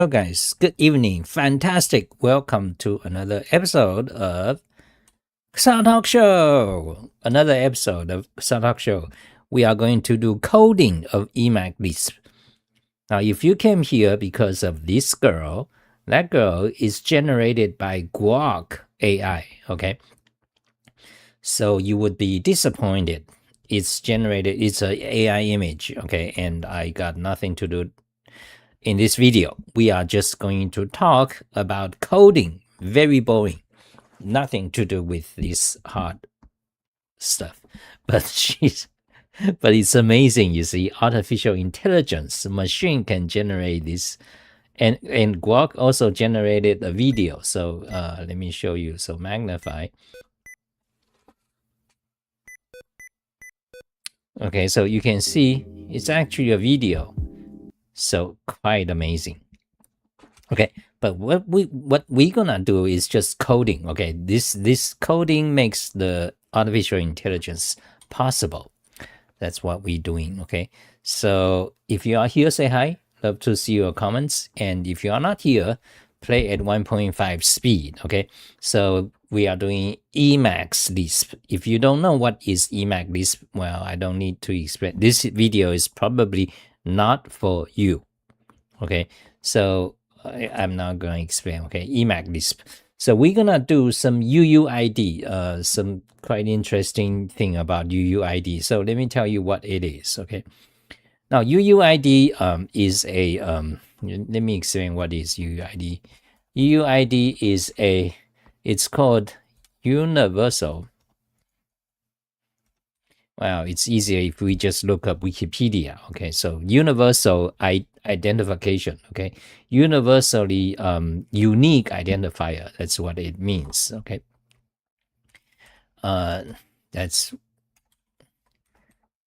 Hello guys, good evening. Fantastic. Welcome to another episode of Xah Talk Show. Another episode of Xah Talk Show. We are going to do coding of Emacs Lisp. Now, if you came here because of this girl, that girl is generated by Guac AI, okay? So you would be disappointed. It's generated, it's an AI image, okay? And I got nothing to do. In this video, we are just going to talk about coding. Very boring. Nothing to do with this hard stuff. But it's amazing, you see. Artificial intelligence, machine can generate this. And Guac also generated a video. So let me show you. So magnify. Okay, so you can see it's actually a video. So quite amazing. Okay, but what we're gonna do is just coding. Okay, this coding makes the artificial intelligence possible. That's what we're doing. Okay, so if you are here, say hi. Love to see your comments. And if you are not here, play at 1.5 speed. Okay, so we are doing Emacs Lisp. If you don't know what is Emacs Lisp, well, I don't need to explain. This video is probably not for you. Okay, so I'm not going to explain. Okay, Emacs Lisp. So we're gonna do some UUID, some quite interesting thing about UUID. So let me tell you what it is. Okay, now UUID is a let me explain what is UUID. UUID is it's called universal. Well, it's easier if we just look up Wikipedia. Okay, so universal identification. Okay, universally unique identifier. That's what it means. Okay, that's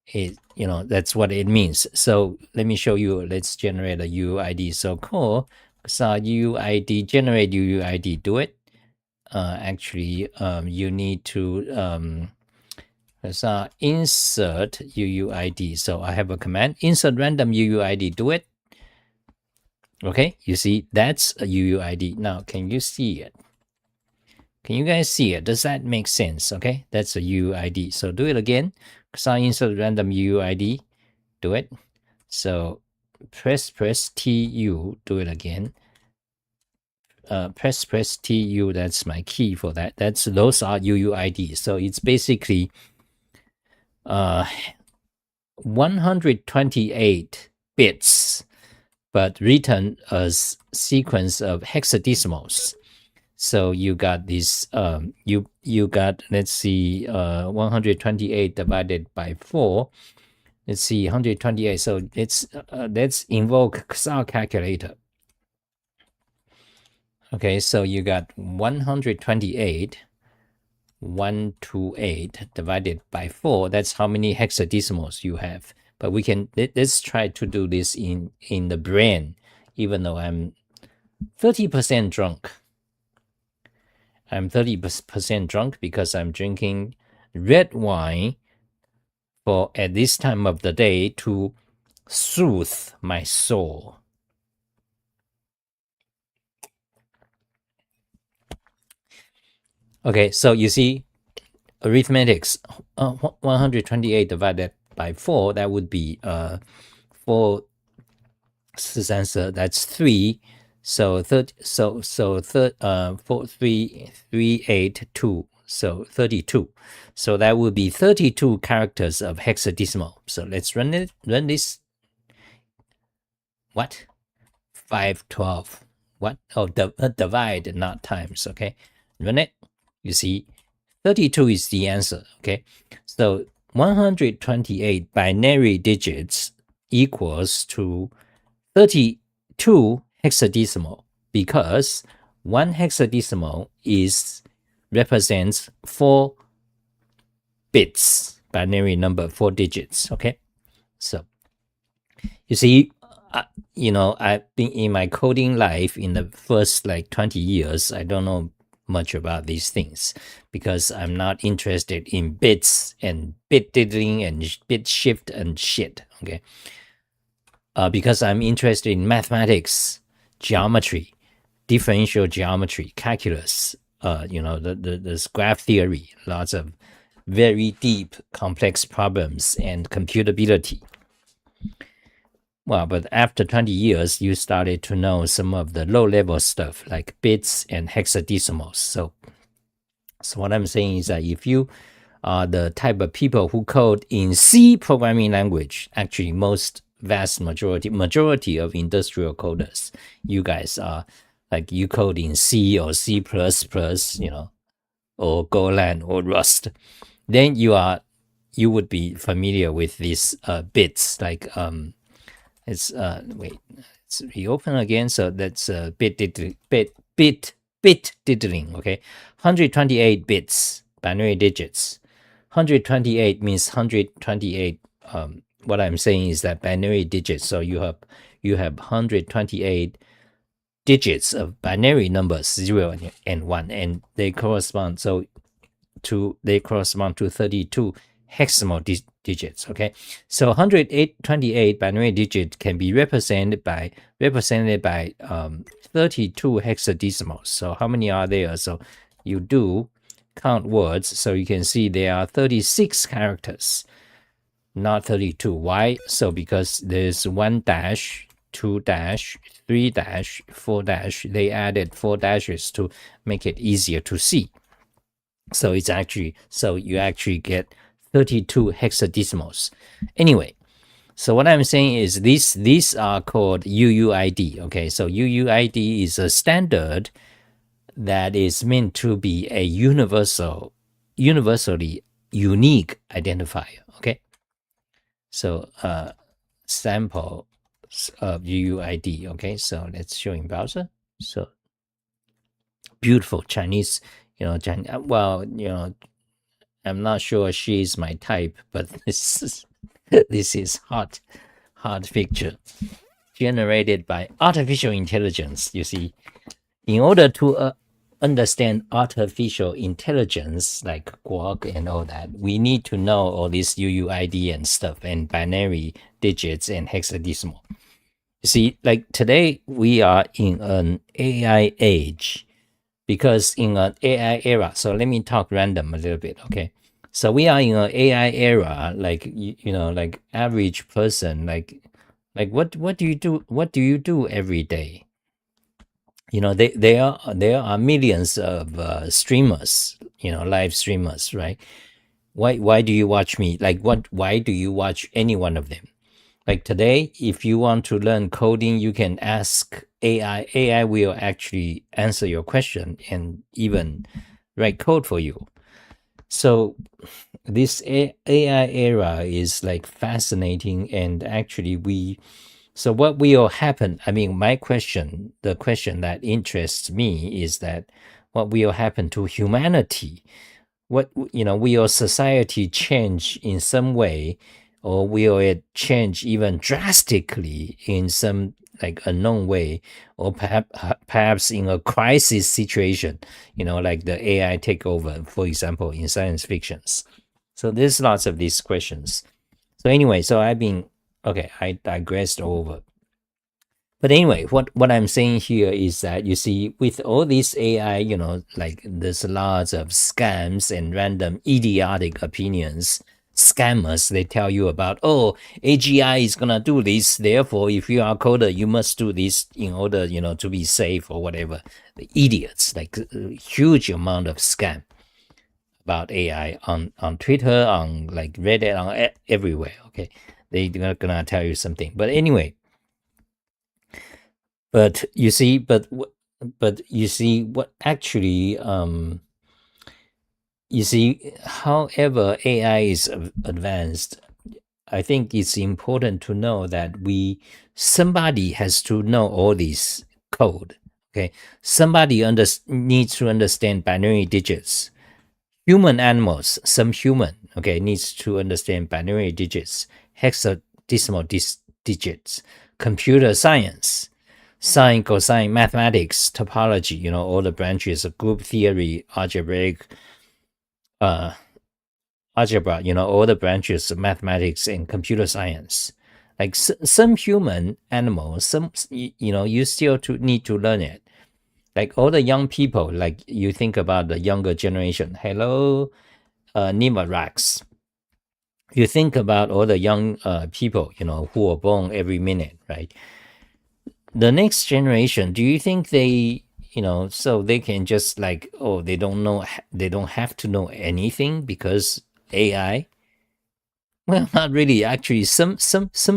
it. You know, that's what it means. So let me show you. Let's generate a UUID. So call UUID, generate UUID. Do it. Actually, you need to insert UUID. So I have a command, insert random UUID, do it. Okay, you see, that's a UUID. Now, can you see it? Can you guys see it? Does that make sense? Okay, that's a UUID. So do it again. Insert random UUID, do it. So press TU, do it again. Press TU, that's my key for that. Those are UUIDs. So it's basically 128 bits, but written as sequence of hexadecimals. So you got this, you got, let's see, 128 divided by 4. Let's see, 128. So let's invoke Xah calculator. Okay, so you got 128 divided by 4. That's how many hexadecimals you have. But we can, let's try to do this in the brain, even though I'm 30% drunk. I'm 30% drunk because I'm drinking red wine for at this time of the day to soothe my soul. Okay, so you see, arithmetics, 128 divided by 4, that would be 4 answer, that's 3. So 382. So 32. So that would be 32 characters of hexadecimal. So let's run this. What? 512. What? Oh, divide, not times. Okay, run it. You see, 32 is the answer. Okay, so 128 binary digits equals to 32 hexadecimal, because one hexadecimal represents 4 bits, binary number, 4 digits. Okay, so you see, you know, I've been in my coding life in the first like 20 years. I don't know much about these things because I'm not interested in bits and bit diddling and bit shift and shit. Okay, because I'm interested in mathematics, geometry, differential geometry, calculus, the graph theory, lots of very deep, complex problems, and computability. Well, but after 20 years, you started to know some of the low-level stuff like bits and hexadecimals. So what I'm saying is that if you are the type of people who code in C programming language, actually vast majority of industrial coders, you guys are like you code in C or C++, or Golang or Rust, then you would be familiar with these bits like it's let's reopen again. So that's bit diddling, okay? 128 bits, binary digits. 128 means 128. What I'm saying is that binary digits. So you have 128 digits of binary numbers, 0 and 1, and they correspond to 32 hexadecimal digits. Okay, so 128 binary digit can be represented by 32 hexadecimals. So how many are there? So you do count words, so you can see there are 36 characters, not 32. Why? So because there's 1 dash, 2 dash, 3 dash, 4 dash. They added 4 dashes to make it easier to see. So you actually get 32 hexadecimals. Anyway, so what I'm saying is these are called UUID. Okay, so UUID is a standard that is meant to be a universally unique identifier. Okay, so sample of UUID. Okay, so let's show in browser. So beautiful Chinese, I'm not sure she's my type, but this is hot picture generated by artificial intelligence. You see, in order to understand artificial intelligence like Grok and all that, we need to know all this UUID and stuff and binary digits and hexadecimal. You see, like today we are in an AI age, because in an AI era, so let me talk random a little bit, okay? So we are in an AI era, like like average person, like what do you do? What do you do every day? There are millions of streamers, live streamers, right? Why do you watch me? Like why do you watch any one of them? Like today, if you want to learn coding, you can ask AI. AI will actually answer your question and even write code for you. So this AI era is like fascinating, and actually so what will happen? I mean, the question that interests me is that what will happen to humanity? Will society change in some way, or will it change even drastically in some like unknown way, or perhaps in a crisis situation, like the AI takeover, for example, in science fictions. So there's lots of these questions. So anyway, I digressed over. But anyway, what I'm saying here is that, you see, with all this AI, like there's lots of scams and random idiotic opinions. Scammers, they tell you about, AGI is gonna do this, therefore if you are a coder, you must do this in order, to be safe or whatever. The idiots, like a huge amount of scam about AI on Twitter, on like Reddit, on everywhere. Okay, they're gonna tell you something. But anyway, but you see what actually however AI is advanced, I think it's important to know that somebody has to know all this code. Okay, somebody needs to understand binary digits. Animals, some human, okay, needs to understand binary digits, hexadecimal digits. Computer science, sine, cosine, mathematics, topology, all the branches of group theory, algebraic, algebra, all the branches of mathematics and computer science. Like some human animals, some you still need to learn it. Like all the young people, like you think about the younger generation. Hello, Nimarax. You think about all the young people, who are born every minute, right? The next generation, do you think they, so they can just like, oh, they don't have to know anything because AI? Well, not really. Actually, some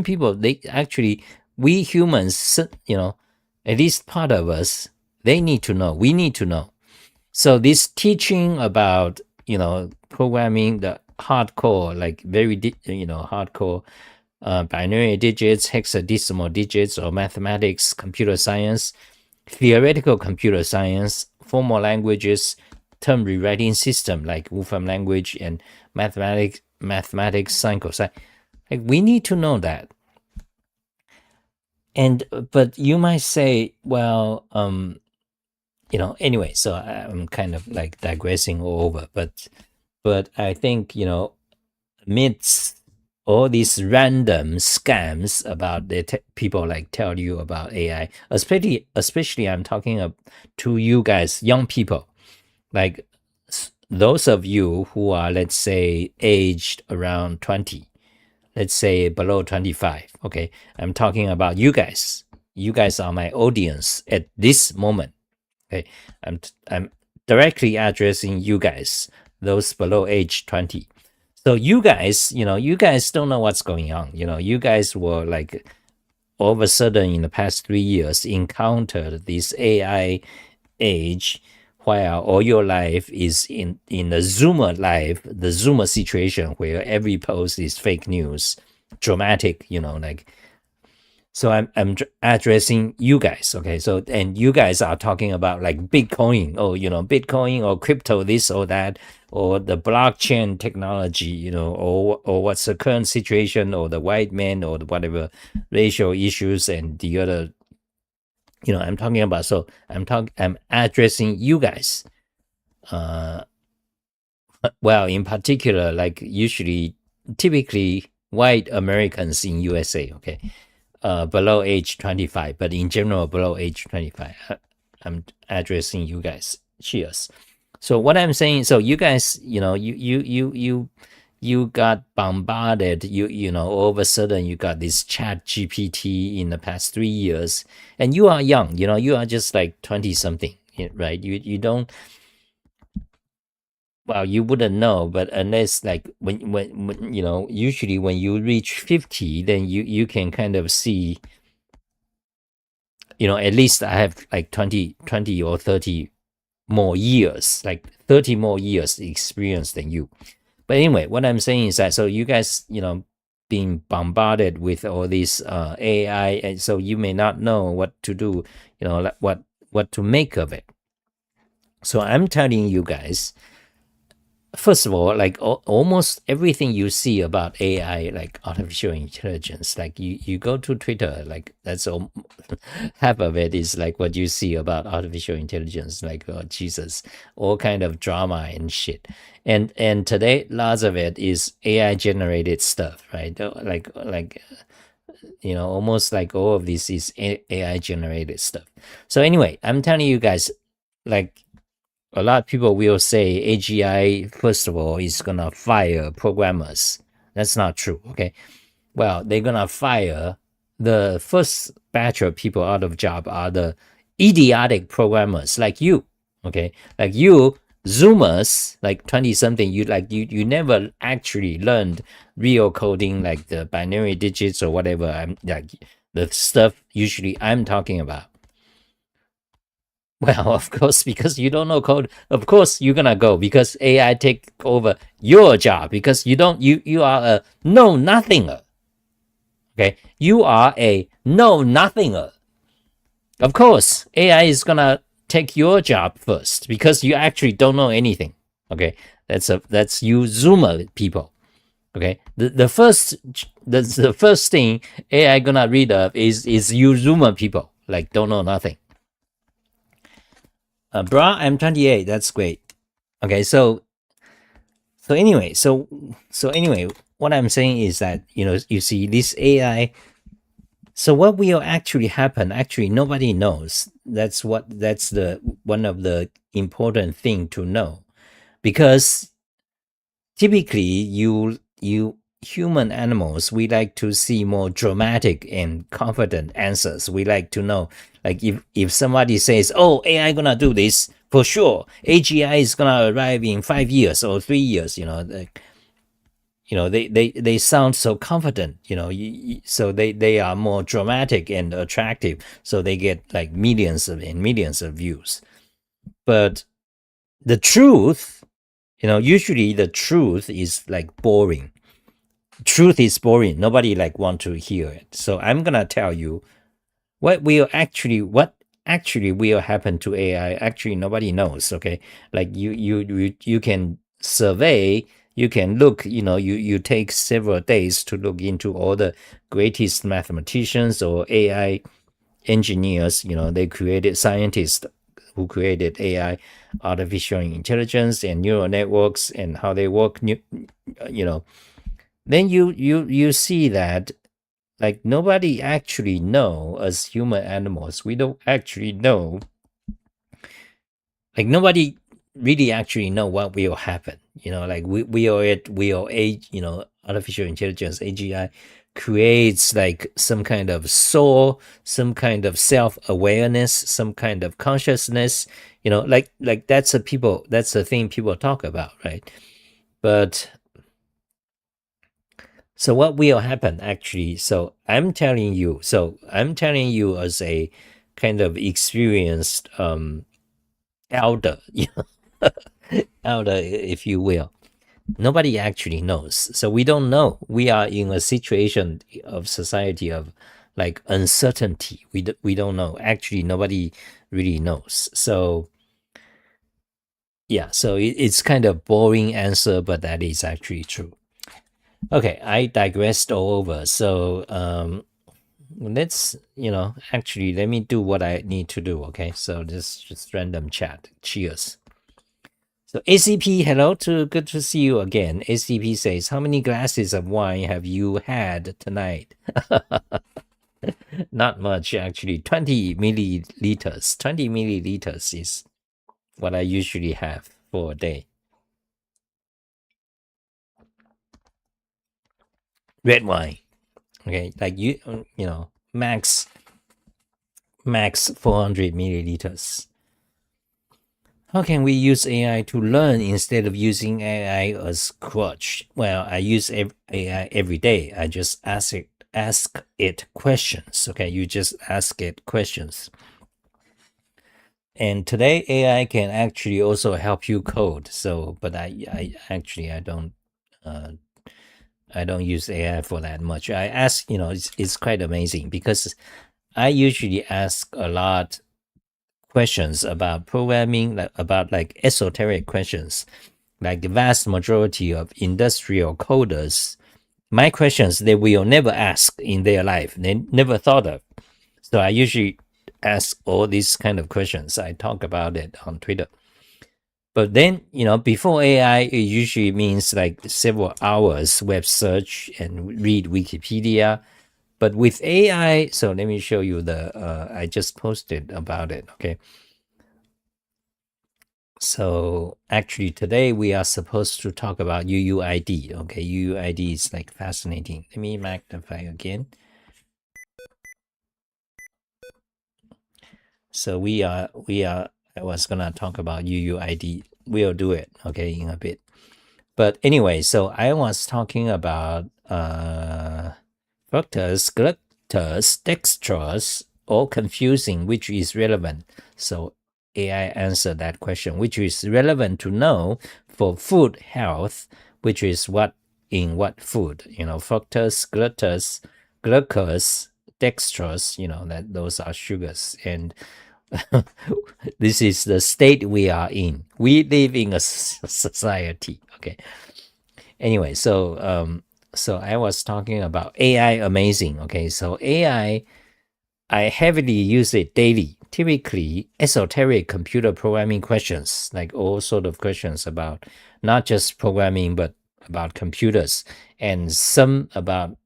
people, they actually, we humans, at least part of us, they need to know. We need to know. So this teaching about, programming, the hardcore, like very, hardcore binary digits, hexadecimal digits, or mathematics, computer science, theoretical computer science, formal languages, term rewriting system like Wolfram language, and mathematics, sin, cosine. Like we need to know that. And but you might say, well, anyway. So I'm kind of like digressing all over, but I think amidst all these random scams about the people like tell you about AI, especially I'm talking to you guys, young people, like those of you who are, let's say, aged around 20, let's say below 25. Okay, I'm talking about you guys. You guys are my audience at this moment. Okay, I'm directly addressing you guys, those below age 20. So you guys, you guys don't know what's going on. You guys were like all of a sudden in the past 3 years encountered this AI age, while all your life is in the Zoomer life, the Zoomer situation where every post is fake news, dramatic, like. So I'm addressing you guys, okay? So, and you guys are talking about like Bitcoin, or Bitcoin or crypto, this or that, or the blockchain technology, or what's the current situation, or the white man, or the whatever racial issues, and the other, I'm talking about. So I'm addressing you guys. Well, in particular, like typically white Americans in USA, okay? Below age 25, but in general, below age 25. I'm addressing you guys. Cheers. So what I'm saying, so you guys, you got bombarded. All of a sudden you got this Chat GPT in the past 3 years, and you are young. You are just like 20 something, right? You don't. Well, you wouldn't know, but unless like when usually when you reach 50, then you can kind of see. At least I have like 20 or 30 more years, like 30 more years experience than you. But anyway, what I'm saying is that, so you guys, being bombarded with all this AI, and so you may not know what to do, like what to make of it. So I'm telling you guys, first of all, like almost everything you see about AI, like artificial intelligence, like you go to Twitter, like that's all, half of it is like what you see about artificial intelligence, like, oh Jesus, all kind of drama and shit. And today, lots of it is AI generated stuff, right? Like almost like all of this is AI generated stuff. So anyway, I'm telling you guys, like, a lot of people will say AGI, first of all, is going to fire programmers. That's not true, okay? Well, they're going to fire the first batch of people out of job are the idiotic programmers like you, okay? Like you, Zoomers, like 20-something, you never actually learned real coding, like the binary digits or whatever. I'm like the stuff usually I'm talking about. Well, of course, because you don't know code, of course you're gonna go because AI take over your job because you are a know nothinger. Okay, you are a know nothinger. Of course, AI is gonna take your job first because you actually don't know anything. Okay, that's you Zoomer people. Okay, the first thing AI gonna read of is you Zoomer people, like don't know nothing. Bra, I'm 28. That's great. Okay, so anyway, what I'm saying is that, you see this AI. So what will actually happen? Actually, nobody knows. That's the one of the important thing to know, because typically you human animals, we like to see more dramatic and confident answers. We like to know, like if somebody says, oh, AI gonna do this for sure, AGI is gonna arrive in 5 years or 3 years, like, they sound so confident, so they are more dramatic and attractive, so they get like millions and millions of views. But the truth, usually the truth is like boring. Truth is boring. Nobody like want to hear it. So I'm gonna tell you what actually will happen to AI. Actually, nobody knows. Okay, like you can survey, you can look. You take several days to look into all the greatest mathematicians or AI engineers. They created scientists who created AI, artificial intelligence, and neural networks, and how they work. Then you see that, like, nobody actually know. As human animals, we don't actually know, like, nobody really actually know what will happen. Like, we are age, artificial intelligence, AGI, creates like some kind of soul, some kind of self-awareness, some kind of consciousness, like that's the thing people talk about, right? But so what will happen actually? So I'm telling you as a kind of experienced elder, elder, if you will. Nobody actually knows. So we don't know. We are in a situation of society of like uncertainty. We don't know. Actually, nobody really knows. So yeah, so it's kind of boring answer, but that is actually true. Okay, I digressed all over. So let's actually let me do what I need to do. Okay, so just random chat. Cheers. So ACP, hello, good to see you again. ACP says, how many glasses of wine have you had tonight? Not much, actually. 20 milliliters. 20 milliliters is what I usually have for a day. Red wine. Okay, like max 400 milliliters. How can we use AI to learn instead of using AI as crutch? Well, I use AI every day. I just ask it questions. Okay, you just ask it questions. And today AI can actually also help you code. So, but I actually I don't use AI for that much. I ask, it's quite amazing because I usually ask a lot questions about programming, about like esoteric questions. Like the vast majority of industrial coders, my questions they will never ask in their life. They never thought of. So I usually ask all these kind of questions. I talk about it on Twitter. But then, before AI, it usually means like several hours web search and read Wikipedia. But with AI, so let me show you I just posted about it. Okay. So actually today we are supposed to talk about UUID. Okay, UUID is like fascinating. Let me magnify again. So I was gonna talk about UUID. We'll do it, okay, in a bit. But anyway, so I was talking about fructose, glucose, dextrose, all confusing, which is relevant. So AI answered that question, which is relevant to know for food health, which is what food, fructose, glucose, dextrose, that those are sugars. And this is the state we are in. We live in a society. Okay. Anyway, so I was talking about AI amazing. Okay, so AI, I heavily use it daily. Typically, esoteric computer programming questions, like all sort of questions about not just programming, but about computers, and some about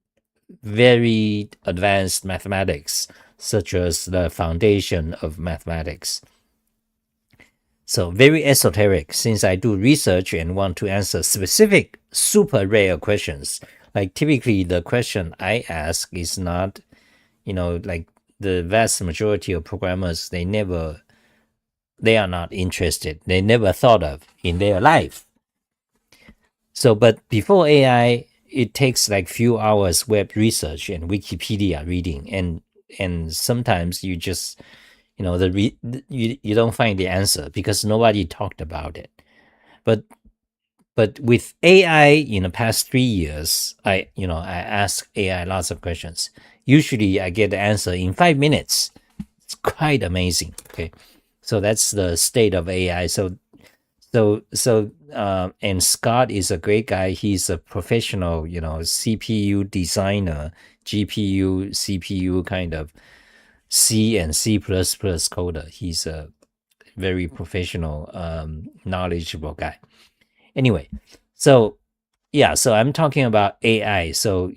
very advanced mathematics, such as the foundation of mathematics. So very esoteric, since I do research and want to answer specific super rare questions. Like typically the question I ask is not, like the vast majority of programmers, they are not interested. They never thought of in their life. So, but before AI, it takes like few hours web research and Wikipedia reading, and sometimes you just, you don't find the answer because nobody talked about it. But with AI in the past 3 years, I ask AI lots of questions. Usually, I get the answer in 5 minutes. It's quite amazing. Okay, so that's the state of AI. And Scott is a great guy. He's a professional, CPU designer, GPU, CPU kind of C and C++ coder. He's a very professional, knowledgeable guy. Anyway, so yeah, so I'm talking about AI. So,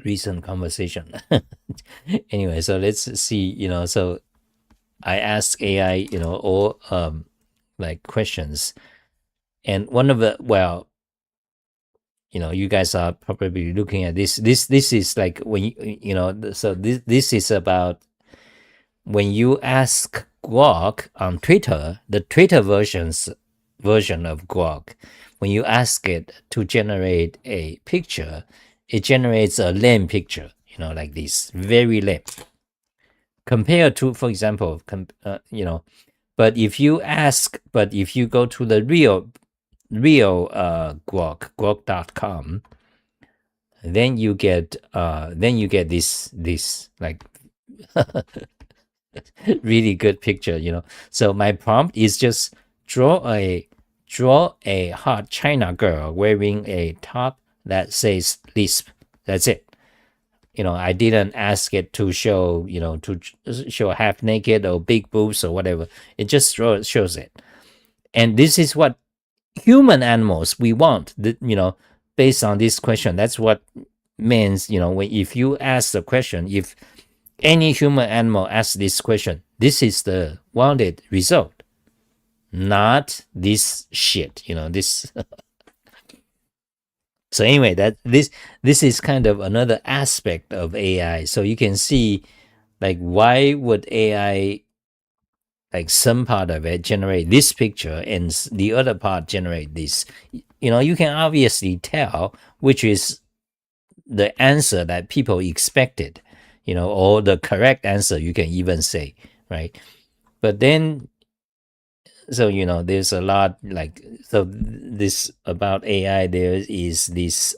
recent conversation. Anyway, so let's see, so I ask AI, all like questions. And one of the, well, you guys are probably looking at this. This is like when so this is about when you ask Grok on Twitter, the Twitter version of Grok, when you ask it to generate a picture, it generates a lame picture, like this, very lame. Compared to, for example, but if you go to the real Grok, grok.com, then you get this like really good picture. So my prompt is just draw a hot China girl wearing a top that says Lisp. That's it. I didn't ask it to show, to show half naked or big boobs or whatever. It just shows it. And this is what human animals we want, based on this question. That's what means, if you ask the question, if any human animal asks this question, this is the wanted result, not this shit, this. So anyway, this is kind of another aspect of AI. So you can see, like, why would AI, like some part of it generate this picture and the other part generate this? You can obviously tell which is the answer that people expected, or the correct answer, you can even say, right? But then, so, there's a lot, like, so this about AI, there is this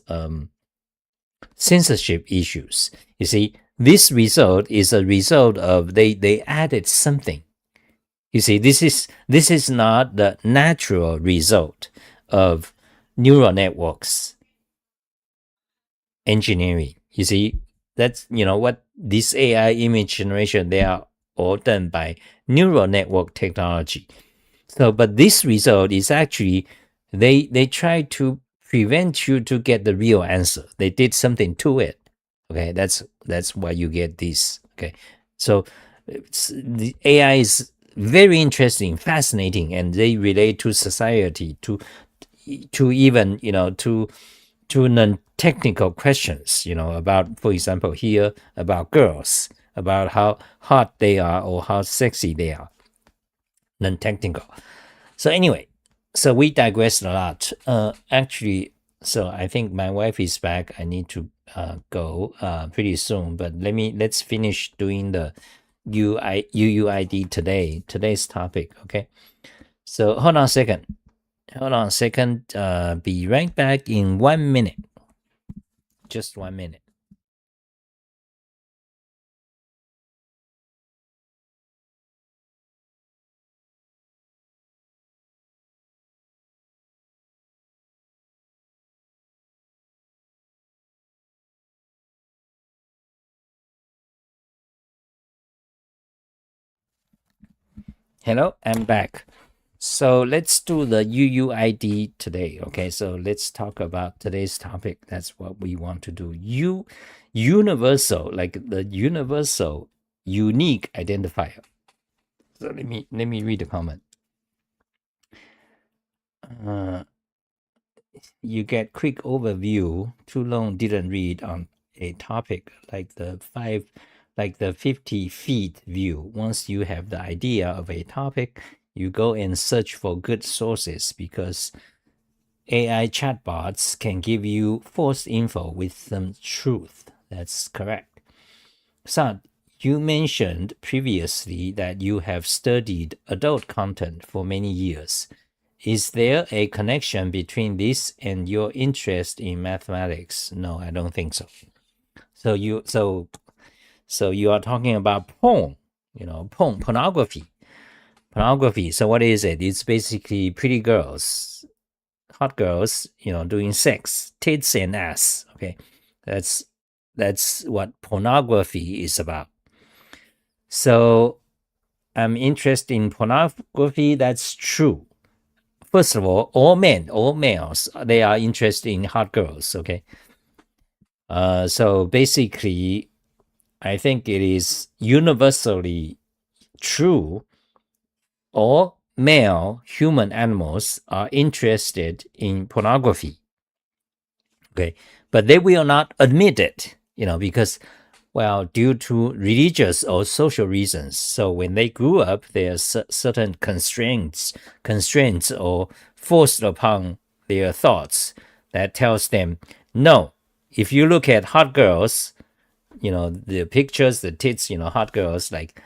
censorship issues. You see, this result is a result of they added something. You see, this is not the natural result of neural networks engineering. You see, that's what this AI image generation, they are all done by neural network technology. So, but this result is actually they try to prevent you to get the real answer. They did something to it. Okay, that's why you get this. Okay, so the AI is very interesting, fascinating, and they relate to society, to even to non-technical questions, about, for example, here about girls, about how hot they are or how sexy they are, non-technical. So anyway, so we digressed a lot. Actually, so I think my wife is back. I need to go pretty soon, but let's finish doing the UUID today's topic. Okay, so hold on a second. Be right back in 1 minute. Just 1 minute. Hello, I'm back. So let's do the UUID today. Okay, so let's talk about today's topic. That's what we want to do. Universal, like the universal unique identifier. So let me read the comment. You get quick overview. Too long didn't read on a topic like the 50 feet view. Once you have the idea of a topic, you go and search for good sources because AI chatbots can give you false info with some truth. That's correct. Xah, you mentioned previously that you have studied adult content for many years. Is there a connection between this and your interest in mathematics? No, I don't think so. So you are talking about porn, pornography. Pornography. So what is it? It's basically pretty girls, hot girls, doing sex, tits and ass. Okay, that's what pornography is about. So I'm interested in pornography. That's true. First of all males, they are interested in hot girls. Okay, so basically, I think it is universally true. All male human animals are interested in pornography. Okay, but they will not admit it, because, well, due to religious or social reasons. So when they grew up, there are certain constraints or forced upon their thoughts that tells them, no, if you look at hot girls, the pictures, the tits, hot girls, like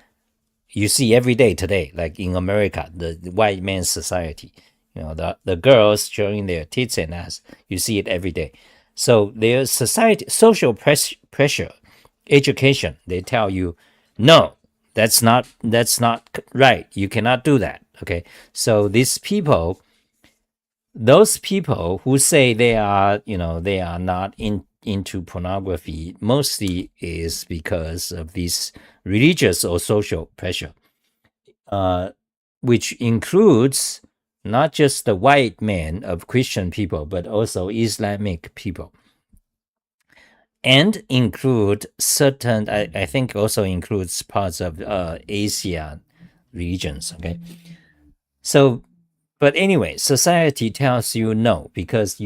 you see every day today, like in America, the white man's society, the girls showing their tits and ass, you see it every day. So their society, social pressure, education, they tell you, no, that's not right. You cannot do that. Okay. So those people who say they are not into pornography mostly is because of this religious or social pressure, which includes not just the white men of Christian people, but also Islamic people, and include certain, I think also includes parts of Asian regions. Okay. So, but anyway, society tells you no, because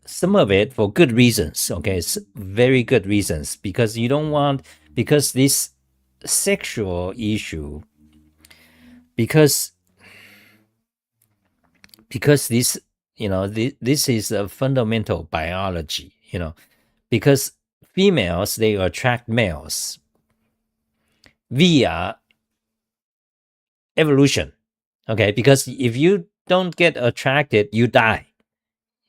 some of it for good reasons. Okay, very good reasons, because you don't want, because this sexual issue, because this, this is a fundamental biology, because females, they attract males via evolution. Okay, because if you don't get attracted, you die,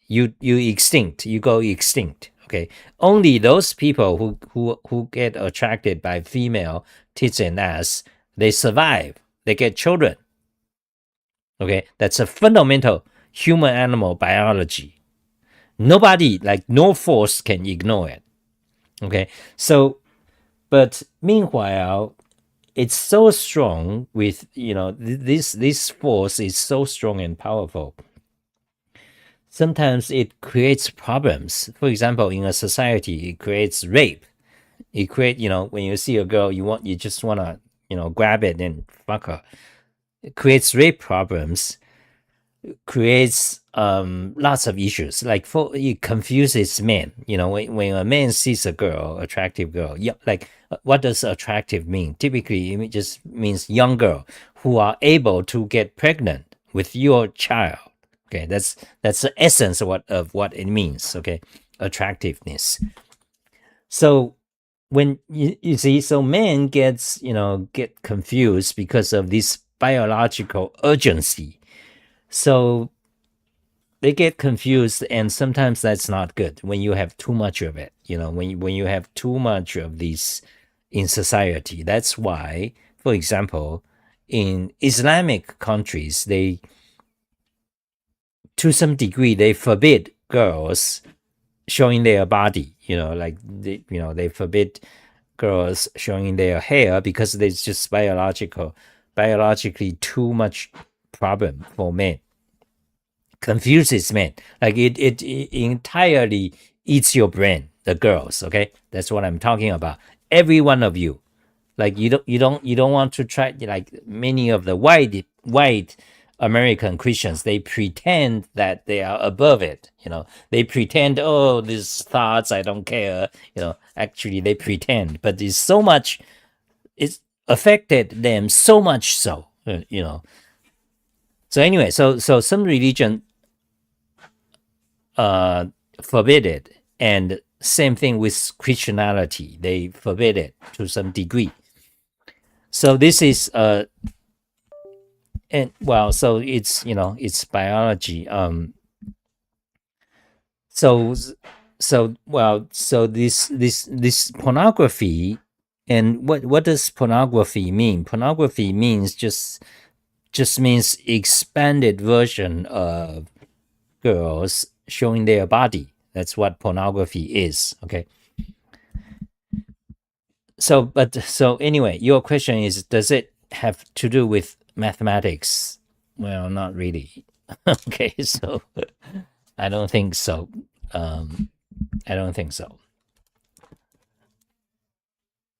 you extinct, you go extinct. Okay, only those people who get attracted by female tits and ass, they survive, they get children. Okay, that's a fundamental human animal biology. Nobody, like no force, can ignore it. Okay, so, but meanwhile, it's so strong with, this force is so strong and powerful. Sometimes it creates problems. For example, in a society, it creates rape. It create, when you see a girl, you just want to, grab it and fuck her. It creates rape problems, creates lots of issues. Like, it confuses men. When a man sees a girl, attractive girl, yeah, like, what does attractive mean? Typically, it just means young girl who are able to get pregnant with your child. Okay, that's the essence of what it means. Okay, attractiveness. So when you see, so men get confused because of this biological urgency. So they get confused, and sometimes that's not good when you have too much of it. When you have too much of this in society. That's why, for example, in Islamic countries, they, to some degree, they forbid girls showing their body. Like they forbid girls showing their hair because it's just biological biologically too much problem for men. Confuses men. Like it entirely eats your brain, the girls, okay? That's what I'm talking about. Every one of you. Like you don't want to try, like many of the white American Christians, they pretend that they are above it. They pretend, oh, these thoughts, I don't care. Actually they pretend, but it's affected them so much so. So anyway, so some religion forbid it, and same thing with Christianity, they forbid it to some degree. So this is and well, so it's biology. So this pornography, and what does pornography mean? Pornography means just means expanded version of girls showing their body. That's what pornography is. Okay. So anyway, your question is, does it have to do with mathematics? Well, not really. Okay, so I don't think so. I don't think so.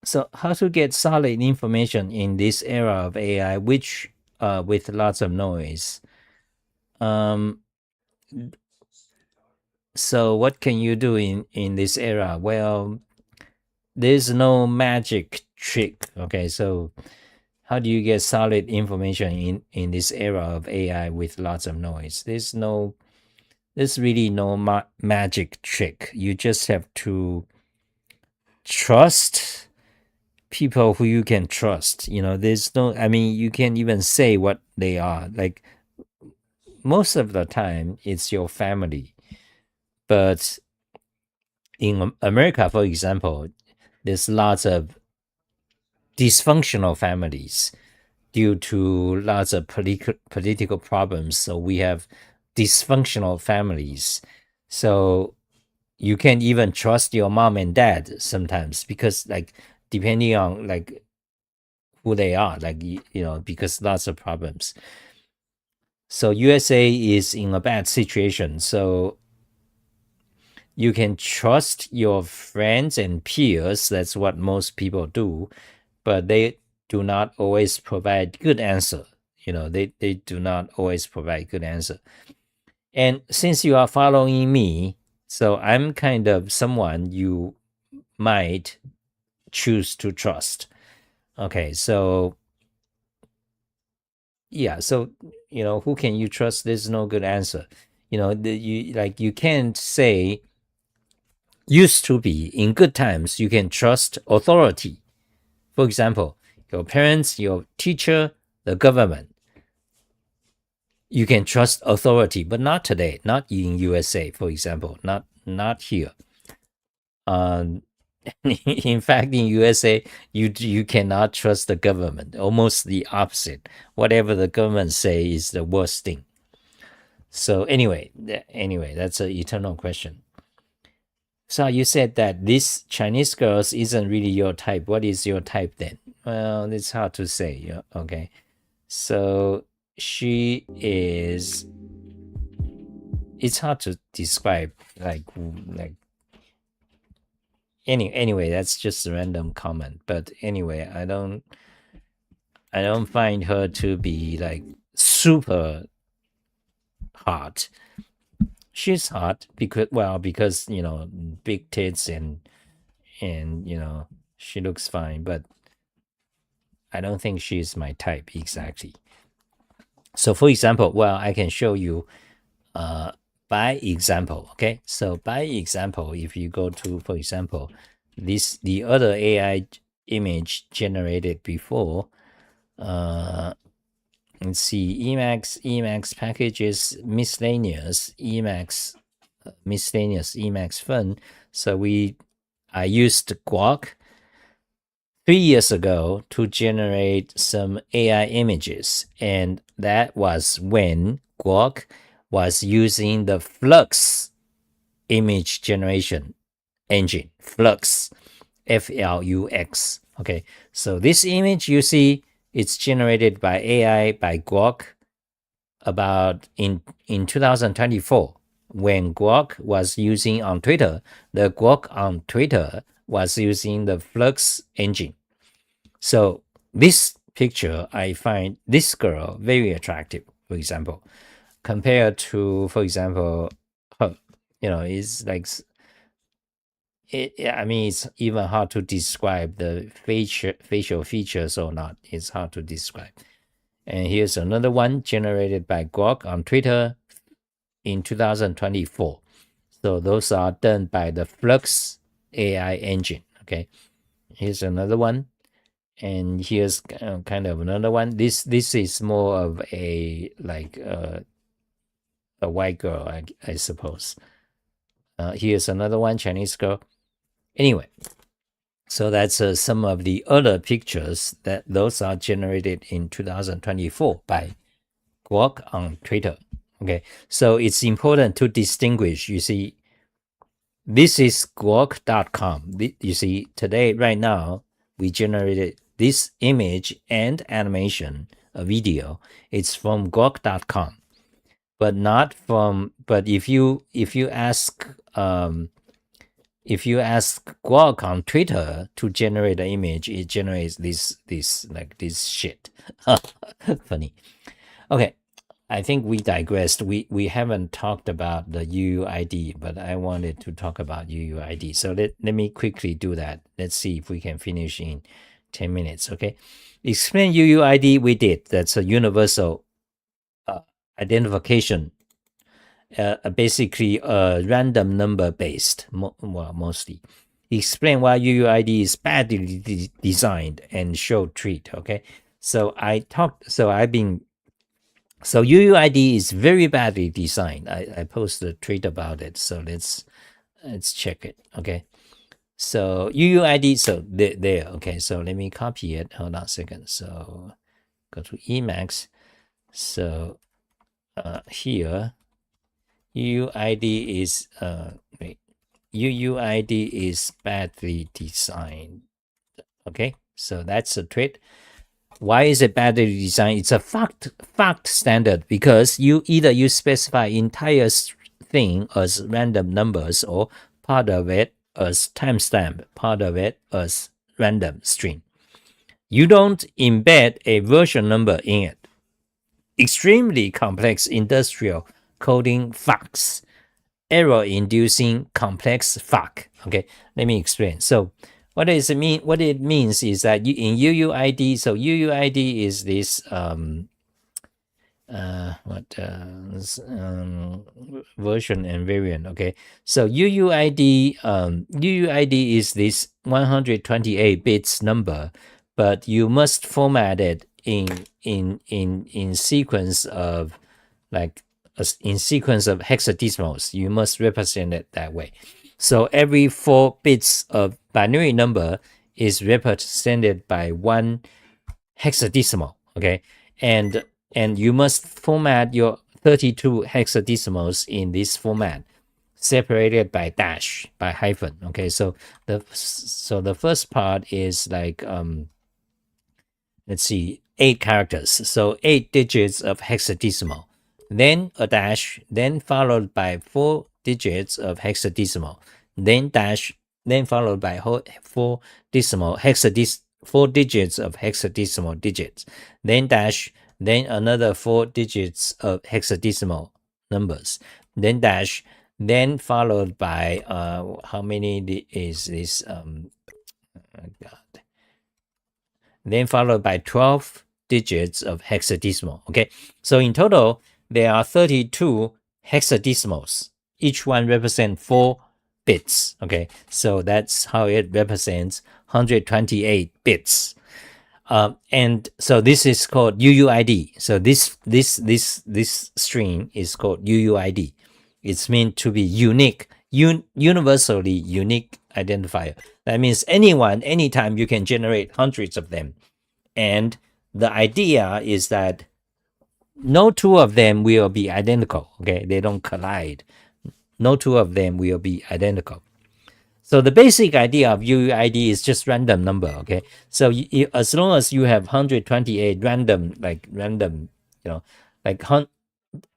So how to get solid information in this era of AI, which with lots of noise? So what can you do in this era? Well, there's no magic trick. Okay, so how do you get solid information in this era of AI with lots of noise? There's really no magic trick. You just have to trust people who you can trust. There's no, I mean, you can't even say what they are. Like most of the time it's your family, but in America, for example, there's lots of dysfunctional families due to lots of political problems. So we have dysfunctional families. So you can't even trust your mom and dad sometimes, because like depending on like who they are, like because lots of problems. So USA is in a bad situation. So you can trust your friends and peers. That's what most people do, but they do not always provide good answer. They do not always provide good answer. And since you are following me, so I'm kind of someone you might choose to trust. Okay, so yeah, so who can you trust? There's no good answer. You can't say, used to be in good times you can trust authority. For example, your parents, your teacher, the government. You can trust authority, but not today, not in USA, for example, not here. In fact, in USA, you cannot trust the government. Almost the opposite. Whatever the government say is the worst thing. So anyway, that's an eternal question. So you said that this Chinese girls isn't really your type. What is your type then? Well, it's hard to say. Okay, so she is. It's hard to describe. Anyway, that's just a random comment. But anyway, I don't find her to be like super hot. She's hot because big tits and she looks fine, but I don't think she's my type exactly. So for example, I can show you by example. Okay, so by example, if you go to, for example, the other AI image generated before, let's see, Emacs packages, miscellaneous Emacs fun. So I used Guac 3 years ago to generate some AI images, and that was when Guac was using the Flux image generation engine. Flux, Flux. Okay, so this image you see It's generated by AI by Grok about in 2024 when Grok was using on Twitter. The Grok on Twitter was using the Flux engine. So this picture, I find this girl very attractive, for example, compared to, for example, her. It's like I mean, it's even hard to describe the facial features or not. It's hard to describe. And here's another one generated by Grok on Twitter in 2024. So those are done by the Flux AI engine. Okay, here's another one, and here's kind of another one. This is more of a like a white girl, I suppose. Here's another one, Chinese girl. Anyway, so that's some of the other pictures that those are generated in 2024 by Grok on Twitter. Okay, so it's important to distinguish. You see, this is grok.com. You see, today, right now, we generated this image and animation, a video. It's from grok.com, but not from. But if you ask Grok on Twitter to generate an image, it generates this shit. Funny. Okay, I think we digressed. We haven't talked about the UUID, but I wanted to talk about UUID. So let me quickly do that. Let's see if we can finish in 10 minutes. Okay, explain UUID. We did. That's a universal identification. Basically random number based, mostly. Explain why UUID is badly designed and show treat. Okay, so UUID is very badly designed. I posted a tweet about it, so let's check it. Okay, so UUID, so there. Okay, so let me copy it. Hold on a second. So go to Emacs. So here UUID is UUID is badly designed. Okay, so that's a tweet. Why is it badly designed? It's a fact standard because you specify entire thing as random numbers or part of it as timestamp, part of it as random string. You don't embed a version number in it. Extremely complex industrial coding facts, error-inducing complex fact. Okay, let me explain. So what does it mean? What it means is that in UUID, so UUID is this version and variant. Okay, so UUID is this 128 bits number, but you must format it in sequence of hexadecimals. You must represent it that way. So every 4 bits of binary number is represented by 1 hexadecimal. Okay, and you must format your 32 hexadecimals in this format, separated by dash, by hyphen. Okay, so the first part is like let's see, 8 characters, so 8 digits of hexadecimal, then a dash, then followed by 4 digits of hexadecimal, then dash, then followed by 4 digits of hexadecimal digits, then dash, then another 4 digits of hexadecimal numbers, then dash, then followed by how many is this? Then followed by 12 digits of hexadecimal. Okay, so in total there are 32 hexadecimals. Each one represents 4 bits. Okay, so that's how it represents 128 bits. And so this is called UUID. So this string is called UUID. It's meant to be unique, universally unique identifier. That means anyone, anytime, you can generate hundreds of them. And the idea is that no 2 of them will be identical. Okay, they don't collide. No 2 of them will be identical. So the basic idea of UUID is just random number, okay? So as long as you have 128 random, like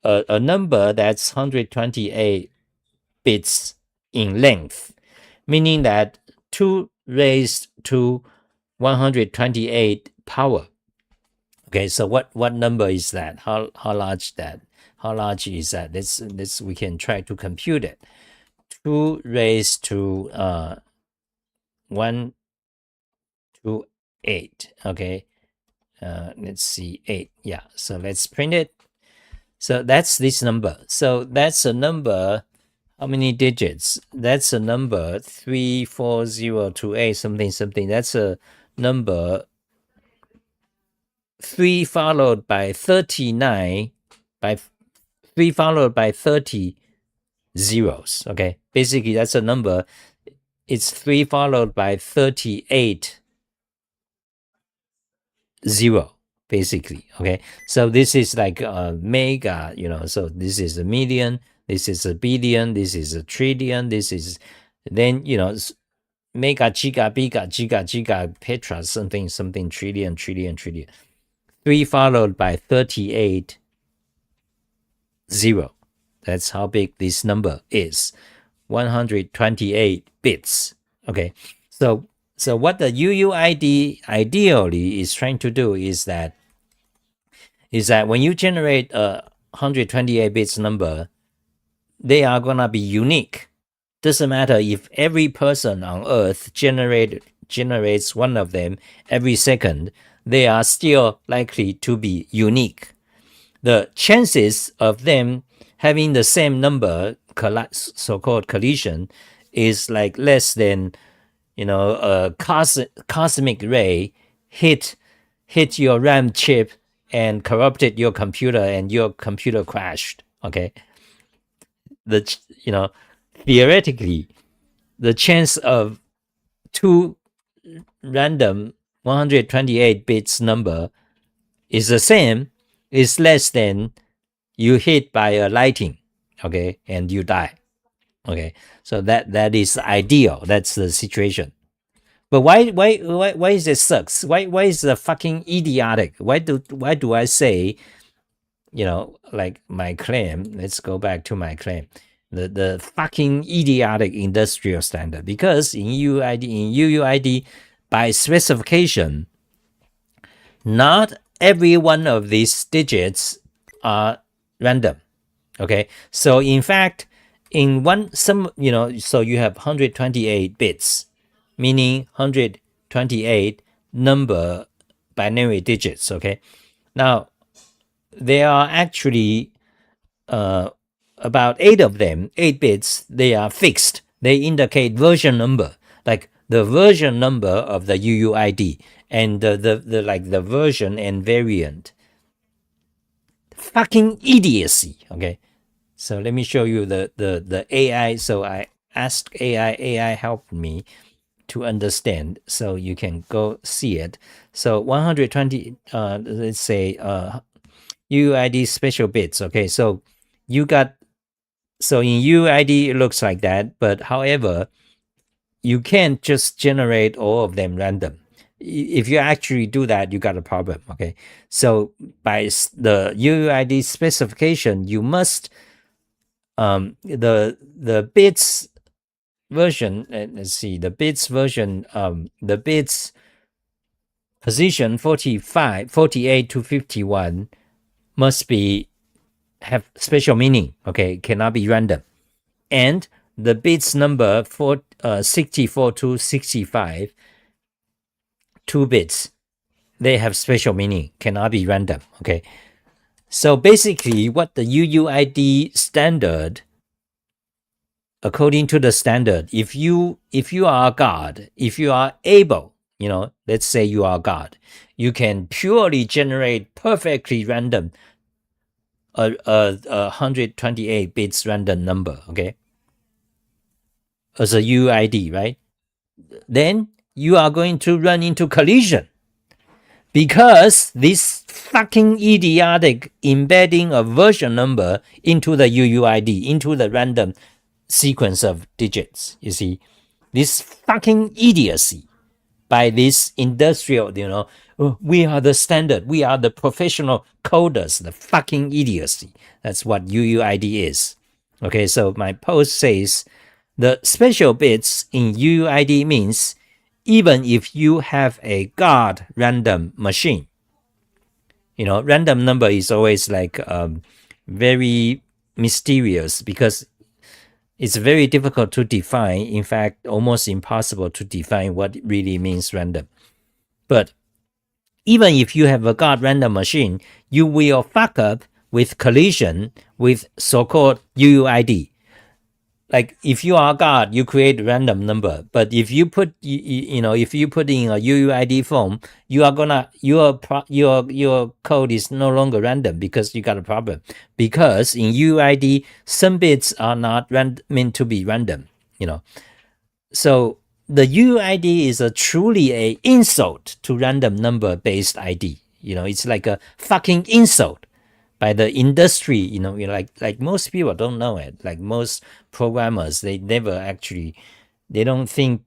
a number that's 128 bits in length, meaning that 2 raised to 128 power. Okay, so what number is that? How large that? How large is that? This we can try to compute it. 2 raised to 1 to 8. Okay, let's see, 8. Yeah, so let's print it. So that's this number. So that's a number. How many digits? That's a number 34028 something something. That's a number 3 followed by 39 by 3 followed by 30 zeros. Okay, basically that's a number. It's 3 followed by 38 0 basically. Okay, so this is like a mega, so this is a million, this is a billion, this is a trillion, this is then mega, giga, giga, petra, something trillion. 3 followed by 38 0. That's how big this number is. 128 bits. Okay, so what the UUID ideally is trying to do is that when you generate a 128 bits number, they are gonna be unique. Doesn't matter if every person on Earth generates one of them every second, they are still likely to be unique. The chances of them having the same number, so-called collision, is like less than a cosmic ray hit your RAM chip and corrupted your computer and your computer crashed. Okay, theoretically, the chance of two random 128 bits number is the same, is less than you hit by a lightning, okay, and you die. Okay, so that is ideal. That's the situation. But why is it sucks? Why is it fucking idiotic? Why do I say, like my claim? Let's go back to my claim. The fucking idiotic industrial standard, because in UUID by specification, not every one of these digits are random. Okay, so in fact, so you have 128 bits, meaning 128 number binary digits. Okay, now there are actually about 8 of them, 8 bits. They are fixed. They indicate version number, like the version number of the UUID and the version and variant. Fucking idiocy. Okay, so let me show you the AI. So I asked AI helped me to understand, so you can go see it. So 120, let's say UUID special bits. Okay, so you got, so in UUID it looks like that, but however, you can't just generate all of them random. If you actually do that, you got a problem. Okay, so by the UUID specification, you must the bits version, let's see, the bits version, the bits position 48 to 51 must have special meaning. Okay, cannot be random. And the bits number 64 to 65, 2 bits, they have special meaning, cannot be random. Okay, so basically what the UUID standard, according to the standard, if you are God, if you are able, let's say you are God, you can purely generate perfectly random a 128 bits random number. Okay, as a UUID, right? Then you are going to run into collision, because this fucking idiotic embedding a version number into the UUID, into the random sequence of digits, you see. This fucking idiocy by this industrial, oh, we are the standard, we are the professional coders, the fucking idiocy. That's what UUID is. Okay, so my post says the special bits in UUID means even if you have a God random machine, random number is always like very mysterious because it's very difficult to define. In fact, almost impossible to define what it really means random. But even if you have a God random machine, you will fuck up with collision with so-called UUID. Like if you are God, you create a random number. But if you put if you put in a UUID form, you are gonna your code is no longer random because you got a problem. Because in UUID, some bits are not meant to be random. So the UUID is truly a insult to random number based ID. It's like a fucking insult by the industry. Like most people don't know it. Like most programmers, they don't think,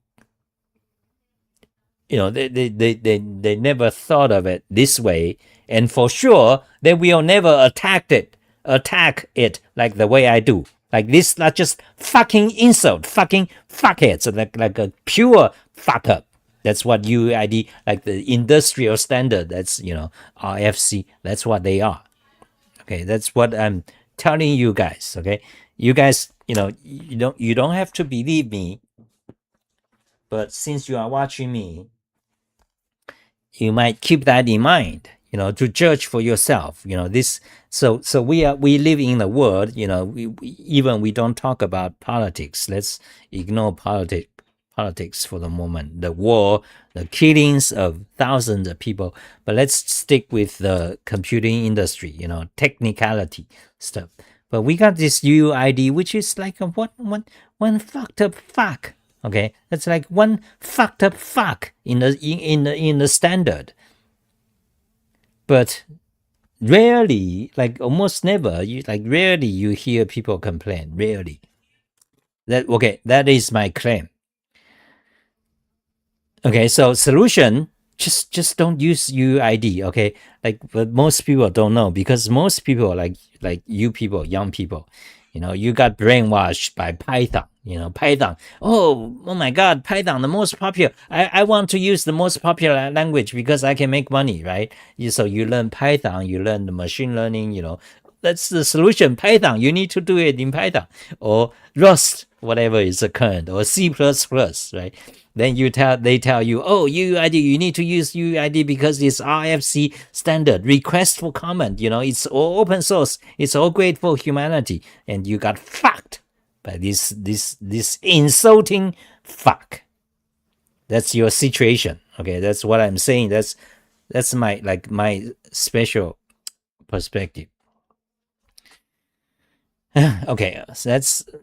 they never thought of it this way. And for sure, they will never attack it like the way I do. Like this, not just fucking insult, fucking fuckheads, like a pure fuck up. That's what UUID, like the industrial standard, that's, RFC, that's what they are. Okay, that's what I'm telling you guys. Okay, you guys, you don't have to believe me, but since you are watching me, you might keep that in mind, to judge for yourself. So we live in a world, even we don't talk about politics. Let's ignore politics for the moment, the war, the killings of thousands of people, but let's stick with the computing industry, technicality stuff. But we got this UUID, which is like a one fucked up fuck. Okay, that's like one fucked up fuck in the standard. But rarely, like almost never, rarely you hear people complain. Rarely. That is my claim. Okay, so solution, just don't use UUID. Okay, but most people don't know because most people like you people, young people, you got brainwashed by Python. Python. Oh my God, Python, the most popular. I want to use the most popular language because I can make money, right? So you learn Python, you learn the machine learning. That's the solution. Python, you need to do it in Python or Rust, whatever is the current, or C++, right? Then they tell you, oh, UUID, you need to use UUID because it's RFC standard, request for comment. It's all open source. It's all great for humanity. And you got fucked by this insulting fuck. That's your situation. Okay, that's what I'm saying. That's my special perspective. Okay, so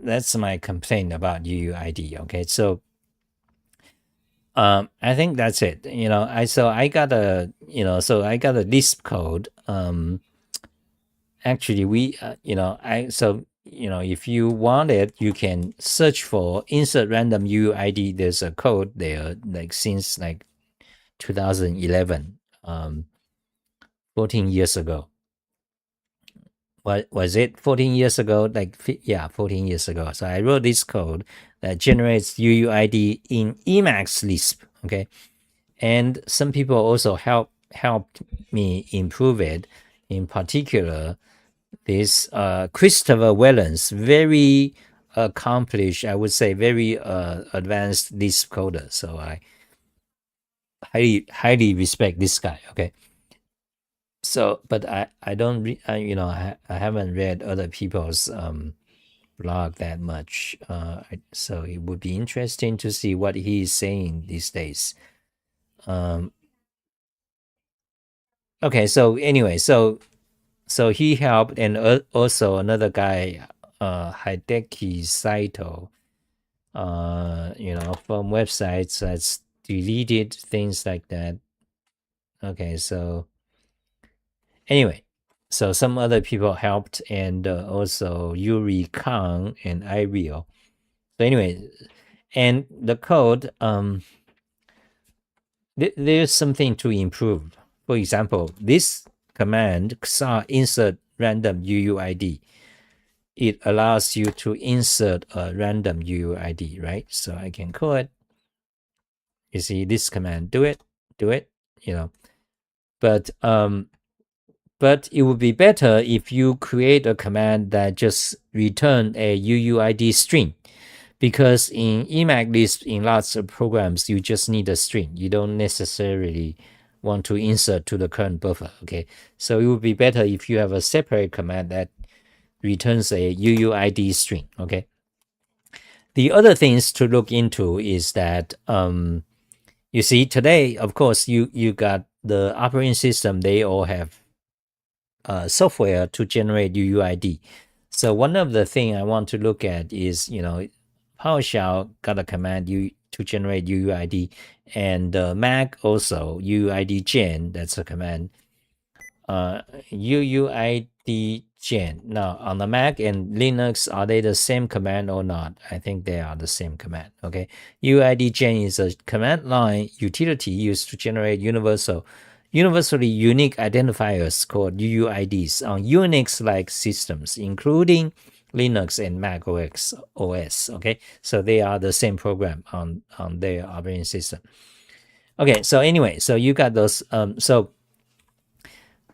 that's my complaint about UUID. Okay, so I think that's it. I got a Lisp code. Actually, if you want it, you can search for insert random UUID. There's a code there, like since 2011, 14 years ago. What was it? 14 years ago? 14 years ago. So I wrote this code that generates UUID in Emacs Lisp. Okay, and some people also helped me improve it. In particular, this Christopher Wellens, very accomplished, I would say, very advanced Lisp coder. So I highly respect this guy. Okay. So, but I don't I haven't read other people's blog that much. So it would be interesting to see what he is saying these days. Okay, so anyway, so he helped, and also another guy, Hideki Saito, from websites that's deleted things like that. Okay, so anyway, so some other people helped, and also Yuri Kang and Ireal. So anyway, And the code, there's something to improve. For example, this command xah insert random UUID, it allows you to insert a random UUID, right? So I can call it. You see this command, do it, you know. But it would be better if you create a command that just return a UUID string, because in Emacs Lisp, in lots of programs, you just need a string. You don't necessarily want to insert to the current buffer. Okay, so it would be better if you have a separate command that returns a UUID string. Okay. The other things to look into is that you see today, of course, you got the operating system. They all have software to generate UUID. So one of the things I want to look at is, PowerShell got a command to generate UUID, and Mac also UUID gen. That's a command. UUID gen. Now on the Mac and Linux, are they the same command or not? I think they are the same command. Okay, UUID gen is a command line utility used to generate universally unique identifiers called UUIDs on Unix-like systems, including Linux and Mac OS. Okay, so they are the same program on their operating system. Okay, so anyway, so you got those.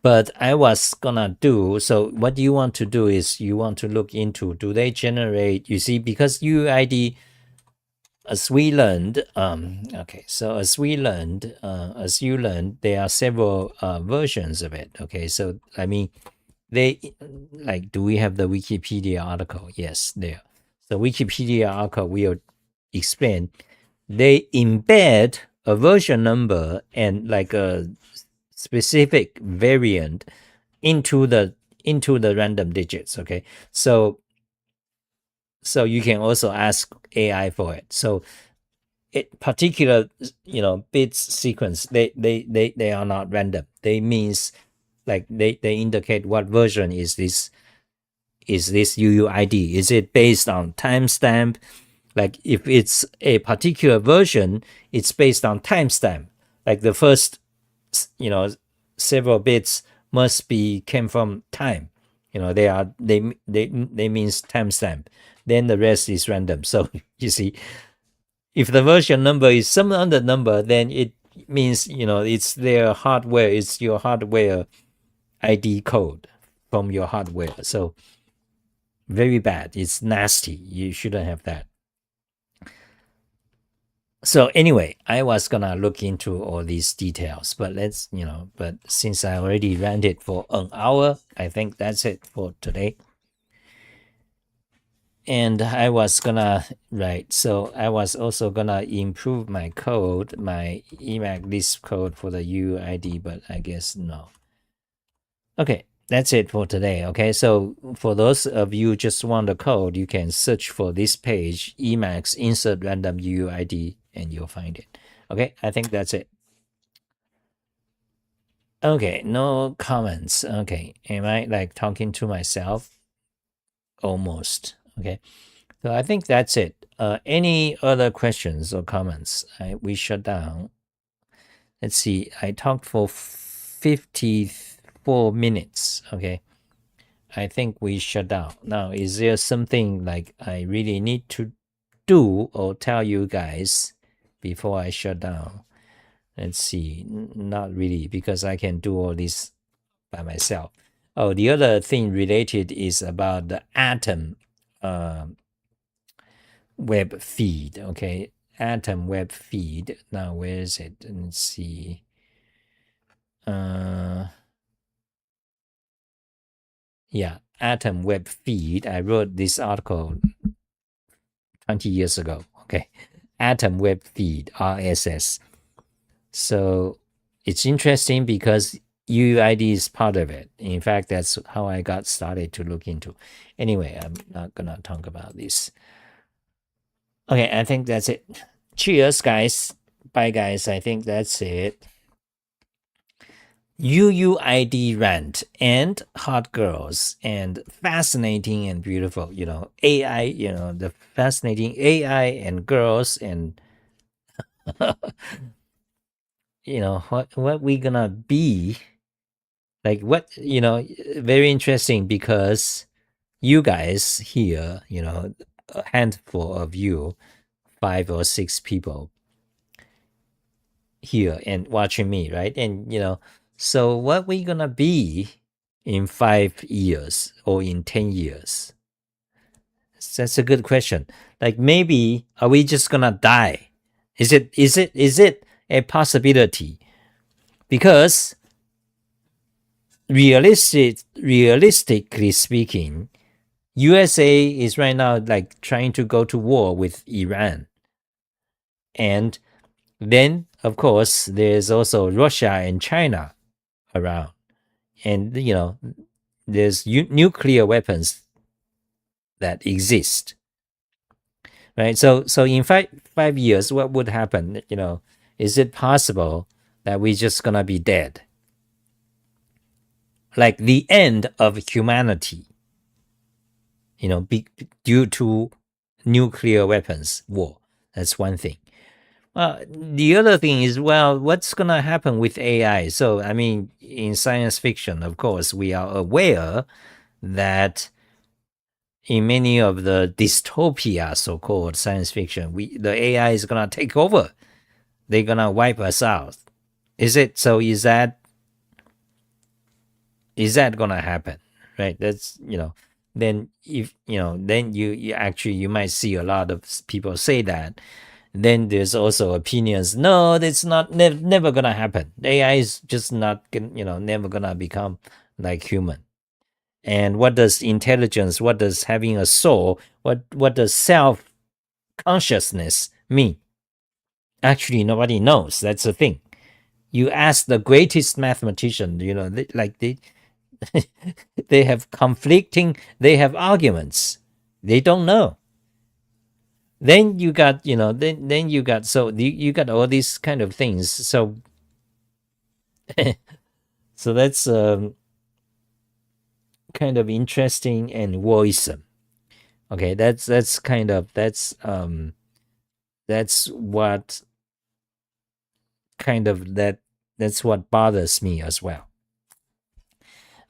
But I was gonna do, so what you want to do is you want to look into, do they generate, you see, because UUID, as we learned, as you learned, there are several versions of it. Okay, so I mean, do we have the Wikipedia article? Yes, there. So Wikipedia article will explain, they embed a version number and like a specific variant into the random digits. Okay, so you can also ask AI for it. So particular bits sequence, they are not random. They means like they indicate what version is this UUID. Is it based on timestamp? Like if it's a particular version, it's based on timestamp. Like the first several bits must be came from time. They means timestamp. Then the rest is random. So you see, if the version number is some other number, then it means it's their hardware. It's your hardware ID code from your hardware. So very bad. It's nasty. You shouldn't have that. So anyway, I was gonna look into all these details, but but since I already ranted for an hour, I think that's it for today. And I was gonna, so I was also gonna improve my code, my Emacs Lisp code for the UUID, but I guess no. Okay, that's it for today. Okay, so for those of you just want the code, you can search for this page, Emacs insert random UUID, and you'll find it. Okay, I think that's it. Okay, no comments. Okay, am I like talking to myself? Almost. Okay, so I think that's it. Any other questions or comments? We shut down. Let's see, I talked for 54 minutes. Okay, I think we shut down. Now, is there something like I really need to do or tell you guys before I shut down? Let's see, not really, because I can do all this by myself. Oh, the other thing related is about the Atom web feed. Okay, Atom web feed. Now, where is it? Let's see. Yeah, Atom web feed. I wrote this article 20 years ago. Okay, Atom web feed, RSS. So it's interesting because UUID is part of it. In fact, that's how I got started to look into. Anyway, I'm not gonna talk about this. Okay, I think that's it. Cheers, guys. Bye, guys. I think that's it. UUID rant and hot girls and fascinating and beautiful, AI, the fascinating AI and girls and what we gonna be like, what, very interesting because you guys here, a handful of you, 5 or 6 people here and watching me, right? And so what we gonna be in 5 years or in 10 years? That's a good question. Like, maybe are we just gonna die? Is it a possibility? Because realistically speaking, USA is right now like trying to go to war with Iran. And then, of course, there's also Russia and China around. And, there's nuclear weapons that exist, right? So in 5 years, what would happen? Is it possible that we're just going to be dead? Like the end of humanity, due to nuclear weapons war. That's one thing. The other thing is, what's going to happen with AI? So, I mean, in science fiction, of course, we are aware that in many of the dystopia, so-called science fiction, the AI is going to take over. They're going to wipe us out. Is it? So is that going to happen? Right? That's, then if, then you actually, you might see a lot of people say that. Then there's also opinions. No, that's not never gonna happen. AI is just not never gonna become like human. And what does intelligence? What does having a soul? What does self consciousness mean? Actually, nobody knows. That's the thing. You ask the greatest mathematician, they have conflicting. They have arguments. They don't know. Then you got then you got you got all these kind of things. So so that's kind of interesting and worrisome. Okay, that's kind of that's what kind of that's what bothers me as well.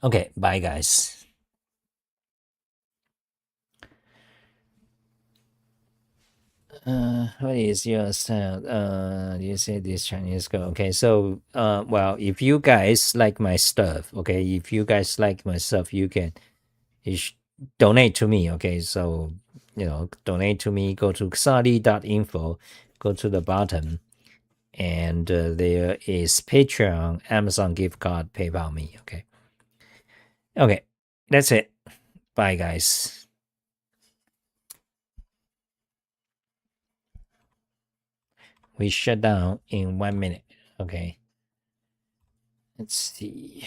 Okay, bye guys. What is your style? You say this Chinese girl. Okay, so well, if you guys like my stuff, okay, if you guys like my stuff, you can donate to me. Okay, so donate to me. Go to xali.info. Go to the bottom, and there is Patreon, Amazon gift card, PayPal me. Okay, that's it. Bye, guys. We shut down in 1 minute. Okay. Let's see.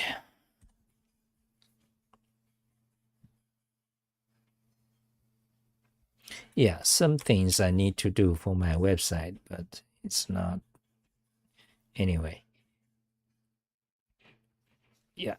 Yeah, some things I need to do for my website, but it's not. Anyway. Yeah.